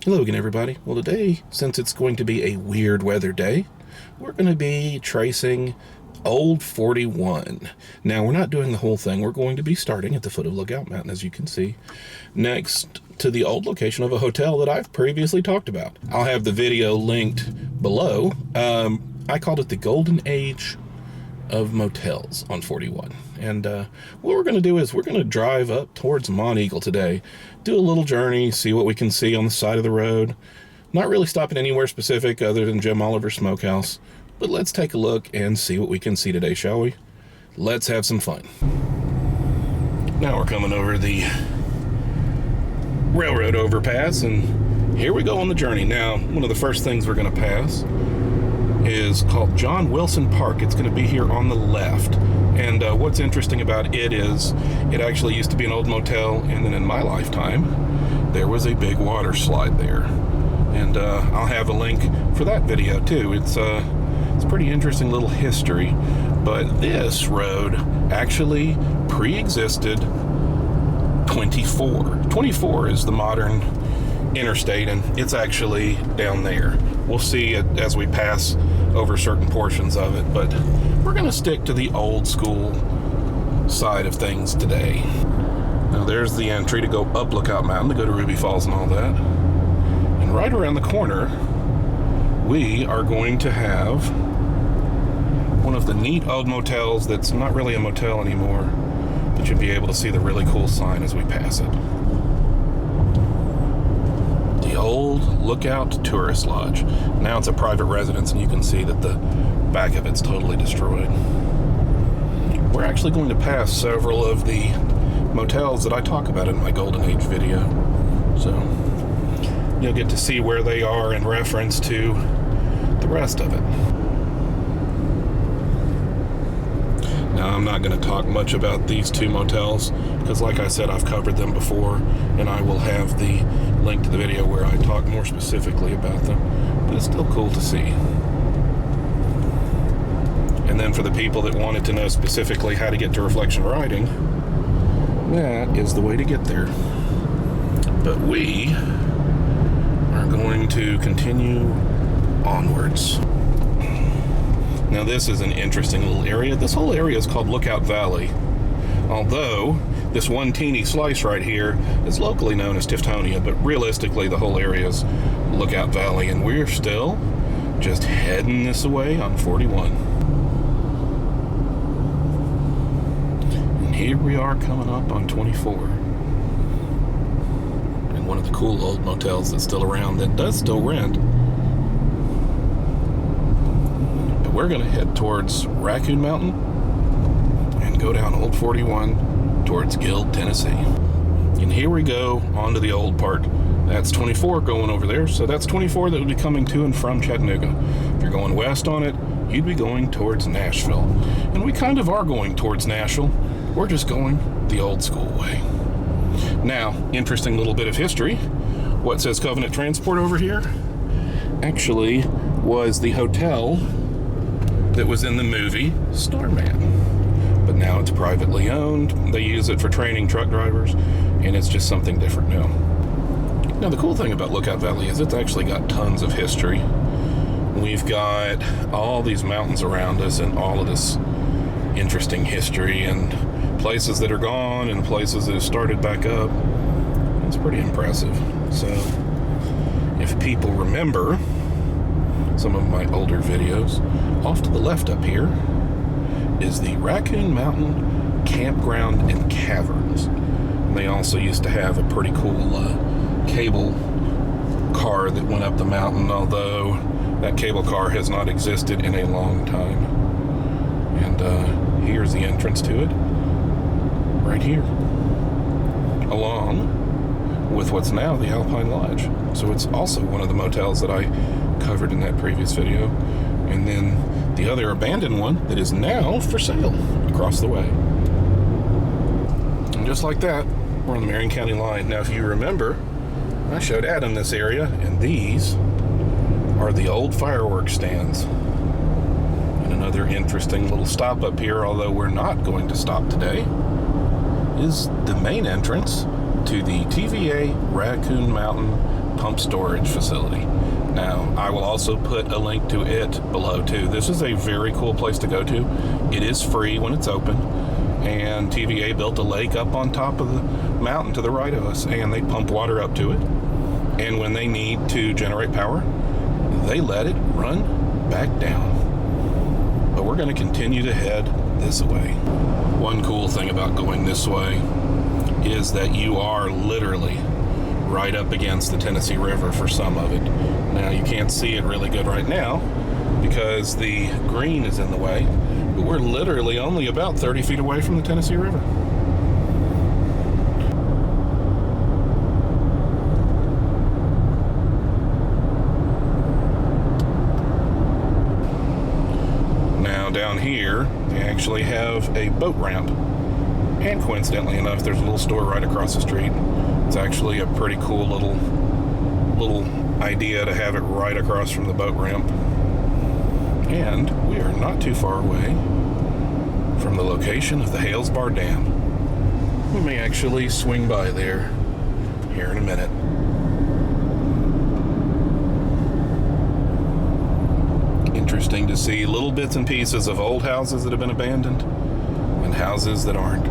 Hello again, everybody. Well, today, since it's going to be a weird weather day, we're going to be tracing Old 41. Now, we're not doing the whole thing. We're going to be starting at the foot of Lookout Mountain, as you can see, next to the old location of a hotel that I've previously talked about. I'll have the video linked below. I called it the Golden Age of Motels on 41. And what we're going to do is we're going to drive up towards Monteagle today, do a little journey, see what we can see on the side of the road. Not really stopping anywhere specific other than Jim Oliver's Smokehouse, but let's take a look and see what we can see today, shall we? Let's have some fun. Now we're coming over the railroad overpass, and here we go on the journey. Now, one of the first things we're going to pass is called John Wilson Park. It's going to be here on the left. And what's interesting about it is it actually used to be an old motel, and then in my lifetime there was a big water slide there. And I'll have a link for that video too. It's a pretty interesting little history. But this road actually pre-existed 24. 24 is the modern interstate, and it's actually down there. We'll see it as we pass over certain portions of it, but we're going to stick to the old school side of things today. Now there's the entry to go up Lookout Mountain to go to Ruby Falls and all that. And right around the corner, we are going to have one of the neat old motels that's not really a motel anymore, but you'll be able to see the really cool sign as we pass it. The old Lookout Tourist Lodge. Now it's a private residence, and you can see that the back of it's totally destroyed. We're actually going to pass several of the motels that I talk about in my Golden Age video. So you'll get to see where they are in reference to the rest of it. Now, I'm not going to talk much about these two motels because, like I said, I've covered them before, and I will have the link to the video where I talk more specifically about them, but it's still cool to see. And then for the people that wanted to know specifically how to get to Reflection Riding, that is the way to get there. But we are going to continue onwards. Now this is an interesting little area. This whole area is called Lookout Valley, although this one teeny slice right here is locally known as Tiftonia, but realistically the whole area is Lookout Valley, and we're still just heading this way on 41. And here we are coming up on 24. And one of the cool old motels that's still around that does still rent. We're going to head towards Raccoon Mountain and go down Old 41 towards Guild, Tennessee. And here we go onto the old part. That's 24 going over there, so that's 24 that would be coming to and from Chattanooga. If you're going west on it, you'd be going towards Nashville. And we kind of are going towards Nashville. We're just going the old school way. Now, interesting little bit of history. What says Covenant Transport over here actually was the hotel that was in the movie Starman, but now it's privately owned. They use it for training truck drivers, and it's just something different now. Now the cool thing about Lookout Valley is it's actually got tons of history. We've got all these mountains around us and all of this interesting history and places that are gone and places that have started back up. It's pretty impressive. So if people remember some of my older videos, off to the left up here is the Raccoon Mountain Campground and Caverns. And they also used to have a pretty cool cable car that went up the mountain, although that cable car has not existed in a long time. And here's the entrance to it, right here, along with what's now the Alpine Lodge. So it's also one of the motels that I covered in that previous video. And then the other abandoned one that is now for sale across the way. And just like that, we're on the Marion County line. Now, if you remember, I showed Adam this area, and these are the old fireworks stands. And another interesting little stop up here, although we're not going to stop today, is the main entrance to the TVA Raccoon Mountain pump storage facility. Now, I will also put a link to it below too. This is a very cool place to go to. It is free when it's open, and TVA built a lake up on top of the mountain to the right of us, and they pump water up to it. And when they need to generate power, they let it run back down. But we're going to continue to head this way. One cool thing about going this way is that you are literally right up against the Tennessee River for some of it. Now, you can't see it really good right now because the green is in the way, but we're literally only about 30 feet away from the Tennessee River. Now, down here, they actually have a boat ramp. And coincidentally enough, there's a little store right across the street. It's actually a pretty cool little idea to have it right across from the boat ramp. And we are not too far away from the location of the Hales Bar Dam. We may actually swing by there here in a minute. Interesting to see little bits and pieces of old houses that have been abandoned and houses that aren't.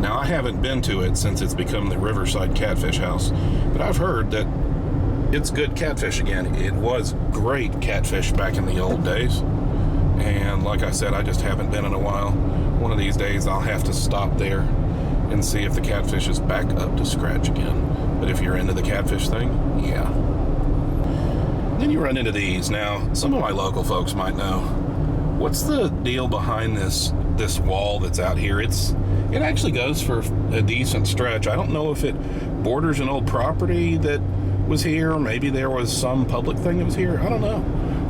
Now, I haven't been to it since it's become the Riverside Catfish House, but I've heard that it's good catfish again. It was great catfish back in the old days, and like I said, I just haven't been in a while. One of these days I'll have to stop there and see if the catfish is back up to scratch again. But if you're into the catfish thing, yeah. Then you run into these. Now, some of my local folks might know, what's the deal behind this wall that's out here? It actually goes for a decent stretch. I don't know if it borders an old property that was here, or maybe there was some public thing that was here. I don't know.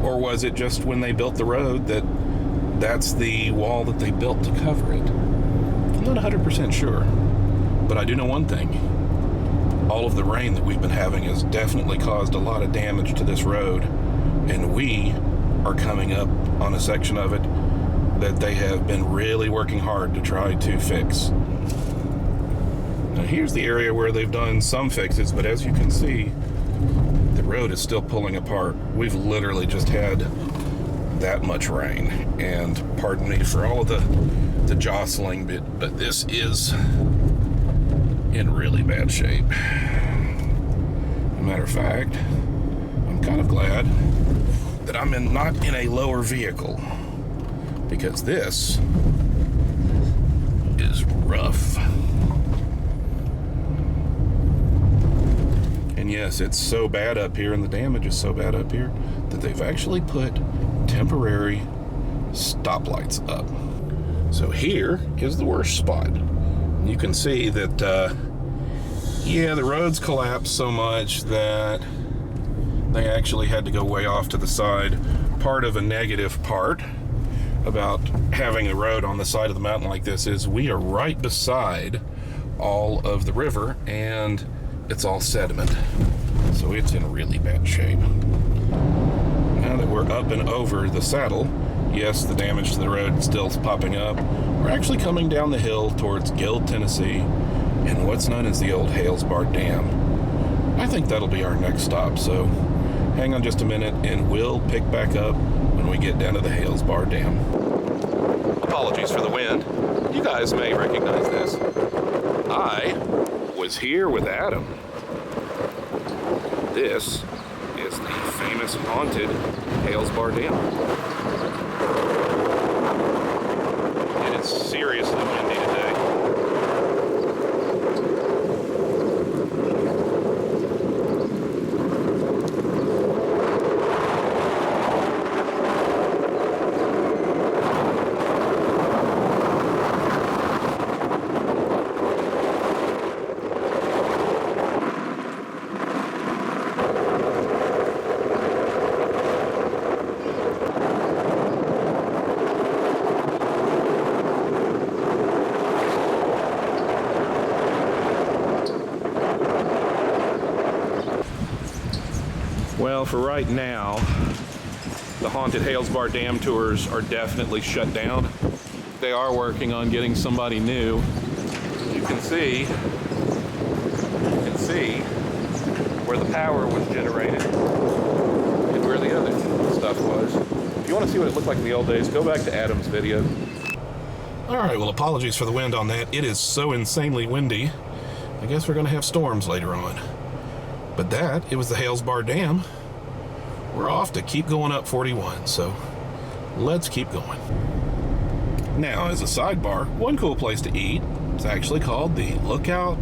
Or was it just when they built the road that's the wall that they built to cover it? I'm not 100% sure. But I do know one thing. All of the rain that we've been having has definitely caused a lot of damage to this road, and we are coming up on a section of it that they have been really working hard to try to fix. Now, here's the area where they've done some fixes, but as you can see, the road is still pulling apart. We've literally just had that much rain, and pardon me for all of the jostling, but this is in really bad shape. As a matter of fact, I'm kind of glad that I'm not in a lower vehicle, because this is rough. And yes, it's so bad up here, and the damage is so bad up here, that they've actually put temporary stoplights up. So here is the worst spot. You can see that, the roads collapsed so much that they actually had to go way off to the side. Part of a negative part about having a road on the side of the mountain like this is we are right beside all of the river, and it's all sediment, so it's in really bad shape. Now that we're up and over the saddle, yes, the damage to the road still popping up. We're actually coming down the hill towards Gill, Tennessee, and what's known as the old Hales Bar Dam. I think that'll be our next stop, so hang on just a minute and we'll pick back up when we get down to the Hales Bar Dam. Apologies for the wind. You guys may recognize this. I was here with Adam. This is the famous haunted Hales Bar Dam. And it's seriously windy today. Well, for right now, the haunted Hales Bar Dam tours are definitely shut down. They are working on getting somebody new. You can see where the power was generated and where the other stuff was. If you want to see what it looked like in the old days, go back to Adam's video. All right, well, apologies for the wind on that. It is so insanely windy. I guess we're going to have storms later on. But it was the Hales Bar Dam. We're off to keep going up 41, so let's keep going. Now, as a sidebar, one cool place to eat is actually called the Lookout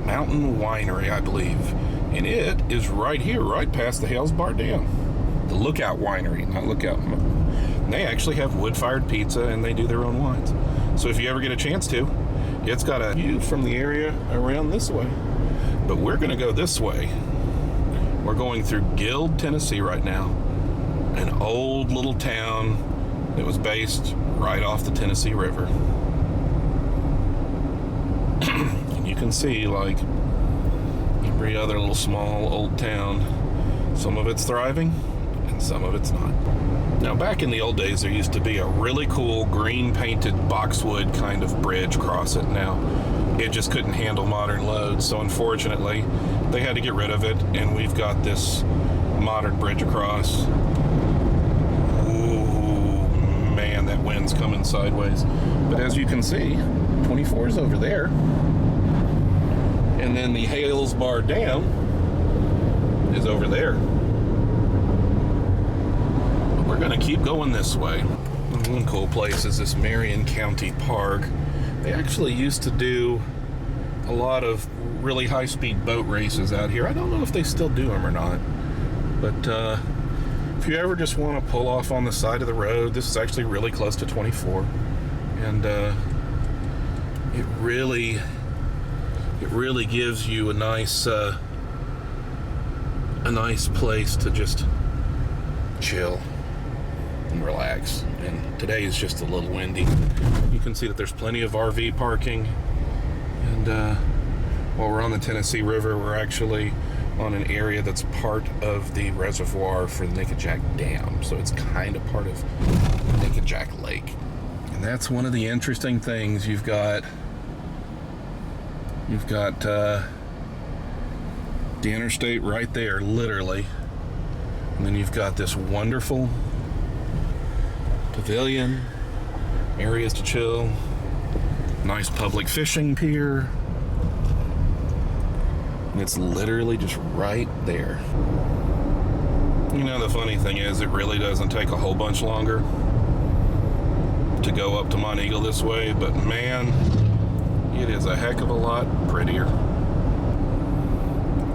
Mountain Winery, I believe. And it is right here, right past the Hales Bar Dam. The Lookout Winery, not Lookout. And they actually have wood-fired pizza, and they do their own wines. So if you ever get a chance to, it's got a view from the area around this way. But we're going to go this way. We're going through Guild, Tennessee right now. An old little town that was based right off the Tennessee River. And you can see, like every other little small old town, some of it's thriving and some of it's not. Now, back in the old days, there used to be a really cool green painted boxwood kind of bridge across it. Now, it just couldn't handle modern loads, so unfortunately, they had to get rid of it, and we've got this modern bridge across. Ooh, man, that wind's coming sideways. But as you can see, 24 is over there. And then the Hales Bar Dam is over there. We're going to keep going this way. One cool place is this Marion County Park. They actually used to do a lot of really high-speed boat races out here. I don't know if they still do them or not. But if you ever just want to pull off on the side of the road, this is actually really close to 24. And it really gives you a nice place to just chill and relax. And today is just a little windy. You can see that there's plenty of RV parking. And while we're on the Tennessee River, we're actually on an area that's part of the reservoir for the Nickajack Dam. So it's kind of part of Nickajack Lake. And that's one of the interesting things. You've got the interstate right there, literally. And then you've got this wonderful pavilion, areas to chill, nice public fishing pier. And it's literally just right there. You know, the funny thing is, it really doesn't take a whole bunch longer to go up to Monteagle this way, but man, it is a heck of a lot prettier.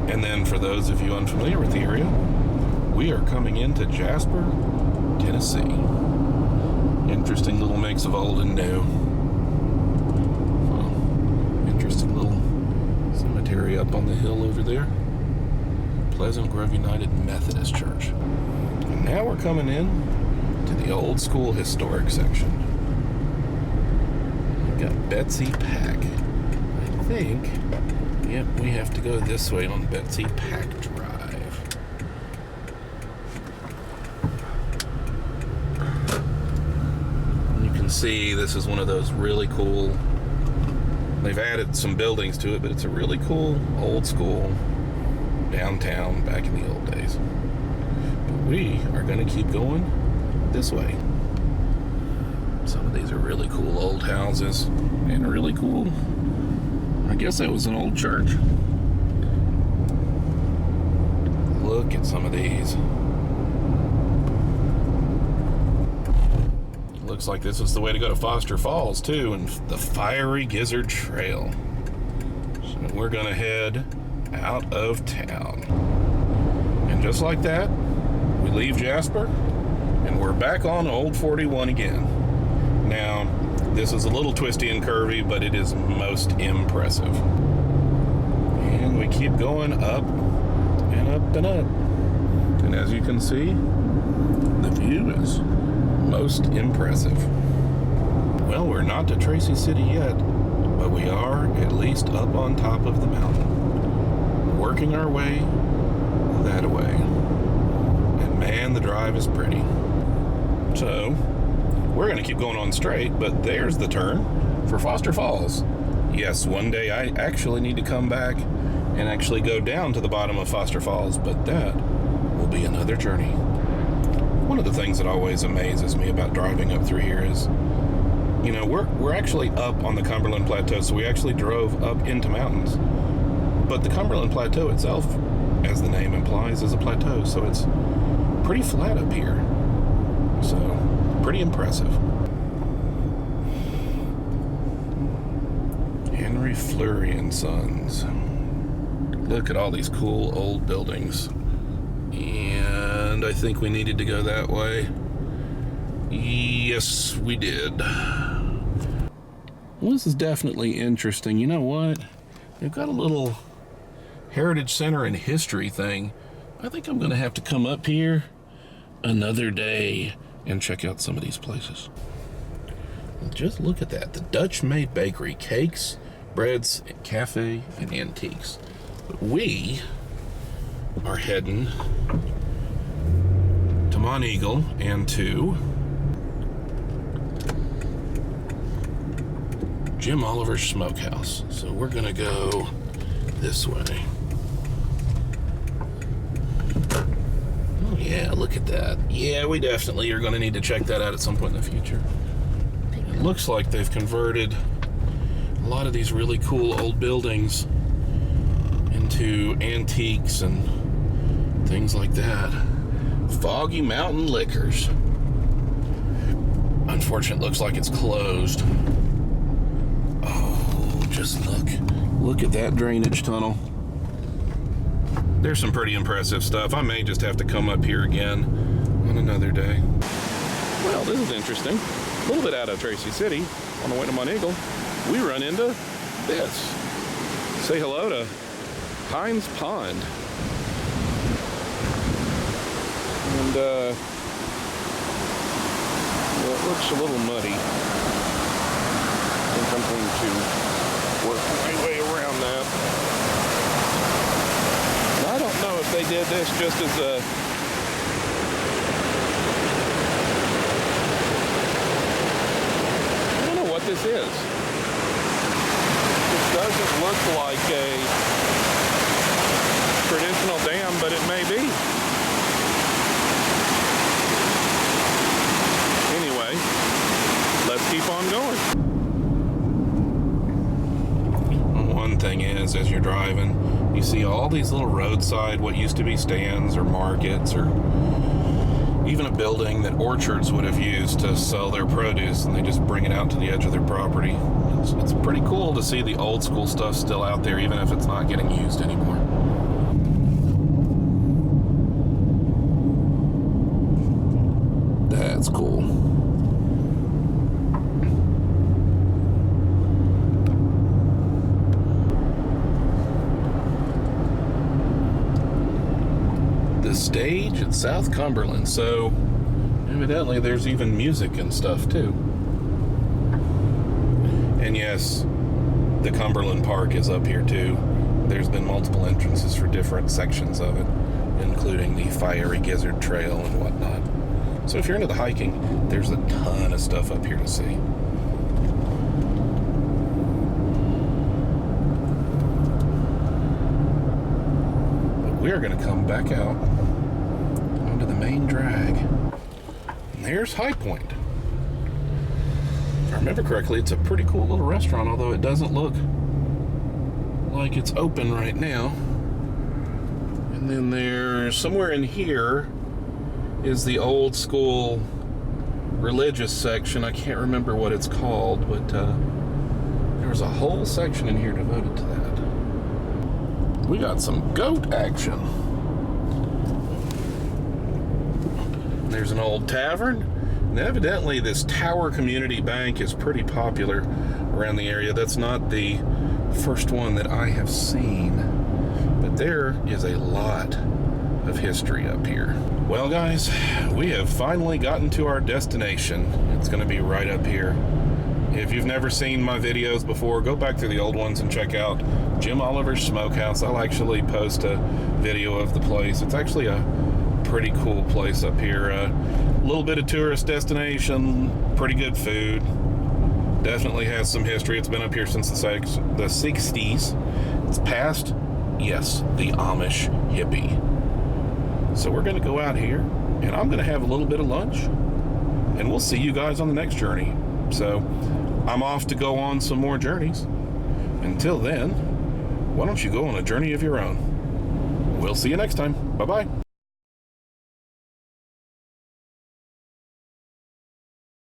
And then for those of you unfamiliar with the area, we are coming into Jasper, Tennessee. Interesting little mix of old and new. Interesting little cemetery up on the hill over there. Pleasant Grove United Methodist Church. And now we're coming in to the old school historic section. We've got Betsy Pack. I think, yep, we have to go this way on Betsy Pack Drive. See, this is one of those really cool, they've added some buildings to it, but it's a really cool old school downtown back in the old days. But we are going to keep going this way. Some of these are really cool old houses and really cool, I guess that was an old church. Look at some of these. Looks like this is the way to go to Foster Falls too, and the Fiery Gizzard Trail. So we're gonna head out of town. And just like that, we leave Jasper and we're back on Old 41 again. Now, this is a little twisty and curvy, but it is most impressive. And we keep going up and up and up. And as you can see, the view is most impressive. Well, we're not to Tracy City yet, but we are at least up on top of the mountain, working our way that way. And man, the drive is pretty. So we're going to keep going on straight, but there's the turn for Foster Falls. Yes, one day I actually need to come back and actually go down to the bottom of Foster Falls, but that will be another journey. One of the things that always amazes me about driving up through here is, you know, we're actually up on the Cumberland Plateau, so we actually drove up into mountains. But the Cumberland Plateau itself, as the name implies, is a plateau, so it's pretty flat up here. So, pretty impressive. Henry Fleury and Sons. Look at all these cool old buildings. And I think we needed to go that way. Yes, we did. Well, this is definitely interesting. You know what? They've got a little Heritage Center and History thing. I think I'm gonna have to come up here another day and check out some of these places. Just look at that. The Dutch Made Bakery. Cakes, breads, cafe, and antiques. But we are heading to Monteagle and to Jim Oliver's Smokehouse. So we're gonna go this way. Oh yeah, look at that. Yeah, we definitely are gonna need to check that out at some point in the future. It looks like they've converted a lot of these really cool old buildings into antiques and things like that. Foggy Mountain Liquors. Unfortunately, looks like it's closed. Oh, just look at that drainage tunnel. There's some pretty impressive stuff. I may just have to come up here again on another day. Well, this is interesting. A little bit out of Tracy City, on the way to Monteagle, we run into this. Say hello to Hines Pond. And well, it looks a little muddy. I think I'm going to work my way around that. And I don't know if they did this just as a I don't know what this is. This doesn't look like a traditional dam, but it may be. Anyway, let's keep on going. One thing is, as you're driving, you see all these little roadside, what used to be stands or markets or even a building that orchards would have used to sell their produce, and they just bring it out to the edge of their property. It's pretty cool to see the old school stuff still out there, even if it's not getting used anymore. That's cool. The stage at South Cumberland, so evidently there's even music and stuff too. And yes, the Cumberland Park is up here too. There's been multiple entrances for different sections of it, including the Fiery Gizzard Trail and whatnot. So if you're into the hiking, there's a ton of stuff up here to see. But we're going to come back out onto the main drag. And there's High Point. If I remember correctly, it's a pretty cool little restaurant, although it doesn't look like it's open right now. And then there's somewhere in here is the old school religious section. I can't remember what it's called, but there's a whole section in here devoted to that. We got some goat action. There's an old tavern, and evidently this Tower Community Bank is pretty popular around the area. That's not the first one that I have seen, but there is a lot of history up here. Well guys, we have finally gotten to our destination. It's going to be right up here. If you've never seen my videos before, go back through the old ones and check out Jim Oliver's Smokehouse. I'll actually post a video of the place. It's actually a pretty cool place up here. A little bit of tourist destination, pretty good food. Definitely has some history. It's been up here since the 60s. It's past Yes, the Amish hippie. So we're going to go out here, and I'm going to have a little bit of lunch, and we'll see you guys on the next journey. So I'm off to go on some more journeys. Until then, why don't you go on a journey of your own? We'll see you next time. Bye-bye.